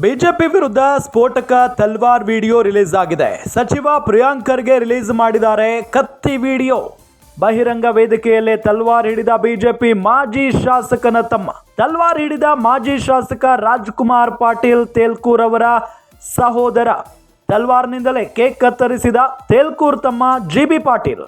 BJP ವಿರುದ್ಧ ಸ್ಫೋಟಕ ತಲ್ವಾರ್ video release ಆಗಿದೆ. ಸಚಿವ ಪ್ರಿಯಾಂಕ್ ಖರ್ಗೆ ರಿಲೀಸ್ ಮಾಡಿದ್ದಾರೆ ಕತ್ತಿ ವಿಡಿಯೋ. ಬಹಿರಂಗ ವೇದಿಕೆಯಲ್ಲೇ ತಲ್ವಾರ್ ಹಿಡಿದ ಬಿಜೆಪಿ ಮಾಜಿ ಶಾಸಕನ ತಮ್ಮ. ತಲ್ವಾರ್ ಹಿಡಿದ ಮಾಜಿ ಶಾಸಕ ರಾಜ್ಕುಮಾರ್ ಪಾಟೀಲ್ ತೇಲ್ಕೂರ್ ಅವರ ಸಹೋದರ. ತಲ್ವಾರ್ನಿಂದಲೇ ಕೇಕ್ ಕತ್ತರಿಸಿದ ತೇಲ್ಕೂರ್ ತಮ್ಮ GB Patil.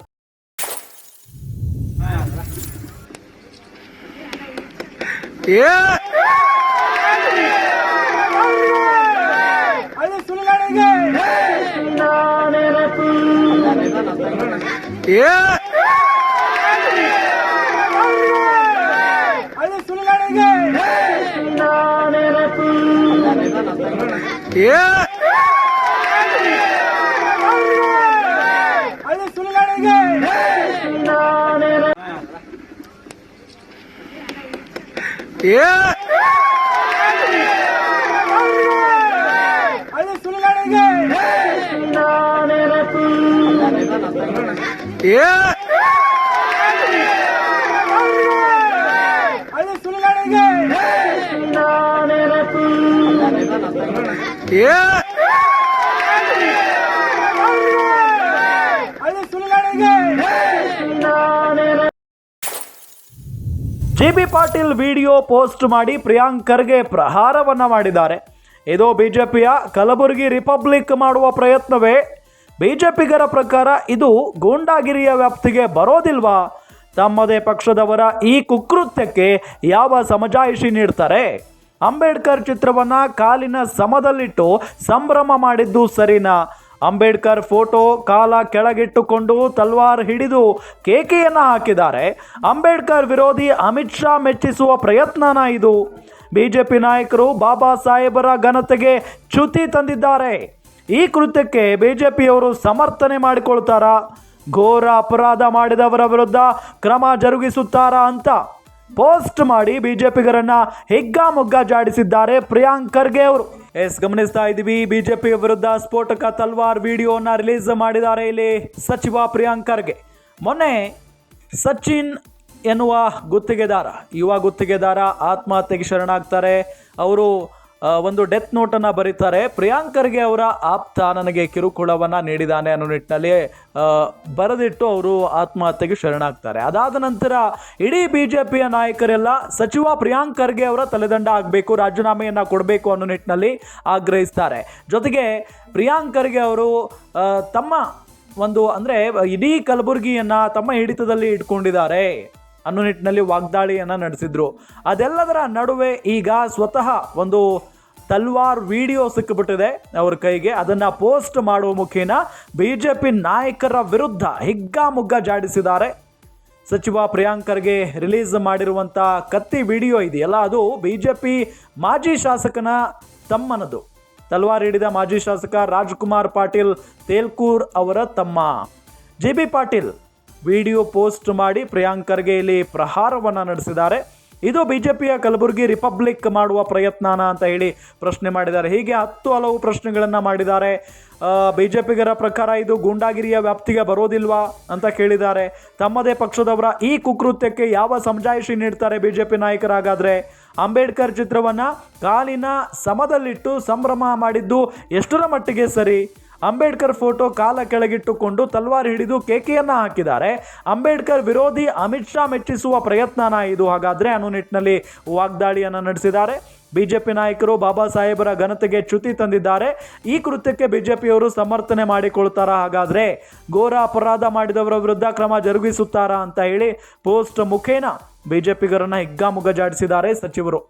GB Patil video post ಮಾಡಿ ಪ್ರಿಯಾಂಕ್ ಖರ್ಗೆ ಪ್ರಹಾರವನ್ನ ಮಾಡಿದ್ದಾರೆ. ಇದು ಬಿಜೆಪಿಯ ಕಲಬುರಗಿ ರಿಪಬ್ಲಿಕ್ ಮಾಡುವ ಪ್ರಯತ್ನವೇ? ಬಿಜೆಪಿಗರ ಪ್ರಕಾರ ಇದು ಗೂಂಡಾಗಿರಿಯ ವ್ಯಾಪ್ತಿಗೆ ಬರೋದಿಲ್ವಾ? ತಮ್ಮದೇ ಪಕ್ಷದವರ ಈ ಕುಕೃತ್ಯಕ್ಕೆ ಯಾವ ಸಮಜಾಯಿಷಿ ನೀಡ್ತಾರೆ? ಅಂಬೇಡ್ಕರ್ ಚಿತ್ರವನ್ನ ಕಾಲಿನ ಸಮದಲ್ಲಿಟ್ಟು ಸಂಭ್ರಮ ಮಾಡಿದ್ದು ಸರಿನಾ? ಅಂಬೇಡ್ಕರ್ ಫೋಟೋ ಕಾಲ ಕೆಳಗಿಟ್ಟುಕೊಂಡು ತಲ್ವಾರ್ ಹಿಡಿದು ಕೇಕೆಯನ್ನು ಹಾಕಿದ್ದಾರೆ. ಅಂಬೇಡ್ಕರ್ ವಿರೋಧಿ ಅಮಿತ್ ಶಾ ಮೆಚ್ಚಿಸುವ ಪ್ರಯತ್ನನ ಇದು? ಬಿಜೆಪಿ ನಾಯಕರು ಬಾಬಾ ಸಾಹೇಬರ ಘನತೆಗೆ ಚ್ಯುತಿ ತಂದಿದ್ದಾರೆ. ಈ ಕೃತ್ಯಕ್ಕೆ ಬಿಜೆಪಿಯವರು ಸಮರ್ಥನೆ ಮಾಡಿಕೊಳ್ತಾರಾ? ಘೋರ ಅಪರಾಧ ಮಾಡಿದವರ ವಿರುದ್ಧ ಕ್ರಮ ಜರುಗಿಸುತ್ತಾರಾ ಅಂತ ಪೋಸ್ಟ್ ಮಾಡಿ ಬಿಜೆಪಿಗರನ್ನ ಹಿಗ್ಗಾಮುಗ್ಗಾ ಜಾಡಿಸಿದ್ದಾರೆ ಪ್ರಿಯಾಂಕ್ ಖರ್ಗೆ ಅವರು. ಗಮನಿಸ್ತಾ ಇದ್ದೀವಿ, ಬಿಜೆಪಿ ವಿರುದ್ಧ ಸ್ಫೋಟಕ ತಲ್ವಾರ್ ವಿಡಿಯೋನ ರಿಲೀಸ್ ಮಾಡಿದ್ದಾರೆ ಇಲ್ಲಿ ಸಚಿವ ಪ್ರಿಯಾಂಕ್ ಖರ್ಗೆ. ಮೊನ್ನೆ ಸಚಿನ್ ಎನ್ನುವ ಗುತ್ತಿಗೆದಾರ, ಯುವ ಗುತ್ತಿಗೆದಾರ ಆತ್ಮಹತ್ಯೆಗೆ ಶರಣಾಗ್ತಾರೆ. ಅವರು ಒಂದು ಡೆತ್ ನೋಟನ್ನು ಬರೀತಾರೆ. ಪ್ರಿಯಾಂಕ್ ಖರ್ಗೆ ಅವರ ಆಪ್ತ ನನಗೆ ಕಿರುಕುಳವನ್ನು ನೀಡಿದ್ದಾನೆ ಅನ್ನೋ ನಿಟ್ಟಿನಲ್ಲಿ ಬರೆದಿಟ್ಟು ಅವರು ಆತ್ಮಹತ್ಯೆಗೆ ಶರಣಾಗ್ತಾರೆ. ಅದಾದ ನಂತರ ಇಡೀ ಬಿಜೆಪಿಯ ನಾಯಕರೆಲ್ಲ ಸಚಿವ ಪ್ರಿಯಾಂಕ್ ಖರ್ಗೆ ಅವರ ತಲೆದಂಡ ಆಗಬೇಕು, ರಾಜೀನಾಮೆಯನ್ನು ಕೊಡಬೇಕು ಅನ್ನೋ ನಿಟ್ಟಿನಲ್ಲಿ ಆಗ್ರಹಿಸ್ತಾರೆ. ಜೊತೆಗೆ ಪ್ರಿಯಾಂಕ್ ಖರ್ಗೆ ಅವರು ತಮ್ಮ ಒಂದು ಅಂದರೆ ಇಡೀ ಕಲಬುರಗಿಯನ್ನು ತಮ್ಮ ಹಿಡಿತದಲ್ಲಿ ಇಟ್ಕೊಂಡಿದ್ದಾರೆ ಅನ್ನೋ ನಿಟ್ಟಿನಲ್ಲಿ ವಾಗ್ದಾಳಿಯನ್ನು ನಡೆಸಿದ್ರು. ಅದೆಲ್ಲದರ ನಡುವೆ ಈಗ ಸ್ವತಃ ಒಂದು ತಲ್ವಾರ್ ವಿಡಿಯೋ ಸಿಕ್ಕಿಬಿಟ್ಟಿದೆ ಅವರ ಕೈಗೆ. ಅದನ್ನು ಪೋಸ್ಟ್ ಮಾಡುವ ಮುಖೇನ ಬಿಜೆಪಿ ನಾಯಕರ ವಿರುದ್ಧ ಹಿಗ್ಗಾಮುಗ್ಗಾ ಜಾಡಿಸಿದ್ದಾರೆ. ಸಚಿವ ಪ್ರಿಯಾಂಕ್ ಖರ್ಗೆ ರಿಲೀಸ್ ಮಾಡಿರುವಂಥ ಕತ್ತಿ ವಿಡಿಯೋ ಇದೆಯಲ್ಲ, ಅದು ಬಿಜೆಪಿ ಮಾಜಿ ಶಾಸಕನ ತಮ್ಮನದು. ತಲ್ವಾರ್ ಹಿಡಿದ ಮಾಜಿ ಶಾಸಕ ರಾಜ್ಕುಮಾರ್ ಪಾಟೀಲ್ ತೇಲ್ಕೂರ್ ಅವರ ತಮ್ಮ ಜಿಬಿ ಪಾಟೀಲ್ ವಿಡಿಯೋ ಪೋಸ್ಟ್ ಮಾಡಿ ಪ್ರಿಯಾಂಕ್ ಖರ್ಗೆ ಇಲ್ಲಿ ಪ್ರಹಾರವನ್ನು ನಡೆಸಿದ್ದಾರೆ. ಇದು ಬಿಜೆಪಿಯ ಕಲಬುರಗಿ ರಿಪಬ್ಲಿಕ್ ಮಾಡುವ ಪ್ರಯತ್ನನ ಅಂತ ಹೇಳಿ ಪ್ರಶ್ನೆ ಮಾಡಿದ್ದಾರೆ. ಹೀಗೆ ಹಲವು ಪ್ರಶ್ನೆಗಳನ್ನು ಮಾಡಿದ್ದಾರೆ. ಬಿಜೆಪಿಗರ ಪ್ರಕಾರ ಇದು ಗೂಂಡಾಗಿರಿಯ ವ್ಯಾಪ್ತಿಗೆ ಬರೋದಿಲ್ವಾ ಅಂತ ಕೇಳಿದ್ದಾರೆ. ತಮ್ಮದೇ ಪಕ್ಷದವರ ಈ ಕುಕೃತ್ಯಕ್ಕೆ ಯಾವ ಸಮಜಾಯಿಷಿ ನೀಡ್ತಾರೆ ಬಿಜೆಪಿ ನಾಯಕರಾಗಾದ್ರೆ? ಅಂಬೇಡ್ಕರ್ ಚಿತ್ರವನ್ನು ಕಾಲಿನ ಸಮದಲ್ಲಿಟ್ಟು ಸಂಭ್ರಮ ಮಾಡಿದ್ದು ಎಷ್ಟರ ಮಟ್ಟಿಗೆ ಸರಿ? ಅಂಬೇಡ್ಕರ್ ಫೋಟೋ ಕಾಲ ಕೆಳಗಿಟ್ಟುಕೊಂಡು ತಲ್ವಾರ್ ಹಿಡಿದು ಕೇಕೆಯನ್ನು ಹಾಕಿದ್ದಾರೆ. ಅಂಬೇಡ್ಕರ್ ವಿರೋಧಿ ಅಮಿತ್ ಶಾ ಮೆಚ್ಚಿಸುವ ಪ್ರಯತ್ನನ ಇದು ಹಾಗಾದರೆ ಅನ್ನೋ ನಿಟ್ಟಿನಲ್ಲಿ ವಾಗ್ದಾಳಿಯನ್ನು ನಡೆಸಿದ್ದಾರೆ. ಬಿಜೆಪಿ ನಾಯಕರು ಬಾಬಾ ಸಾಹೇಬರ ಘನತೆಗೆ ಚ್ಯುತಿ ತಂದಿದ್ದಾರೆ. ಈ ಕೃತ್ಯಕ್ಕೆ ಬಿಜೆಪಿಯವರು ಸಮರ್ಥನೆ ಮಾಡಿಕೊಳ್ತಾರಾ? ಹಾಗಾದರೆ ಘೋರ ಅಪರಾಧ ಮಾಡಿದವರ ವಿರುದ್ಧ ಕ್ರಮ ಜರುಗಿಸುತ್ತಾರಾ ಅಂತ ಹೇಳಿ ಪೋಸ್ಟ್ ಮುಖೇನ ಬಿಜೆಪಿಗರನ್ನ ಹಿಗ್ಗಾಮುಗ್ಗಾ ಜಾಡಿಸಿದ್ದಾರೆ ಸಚಿವರು.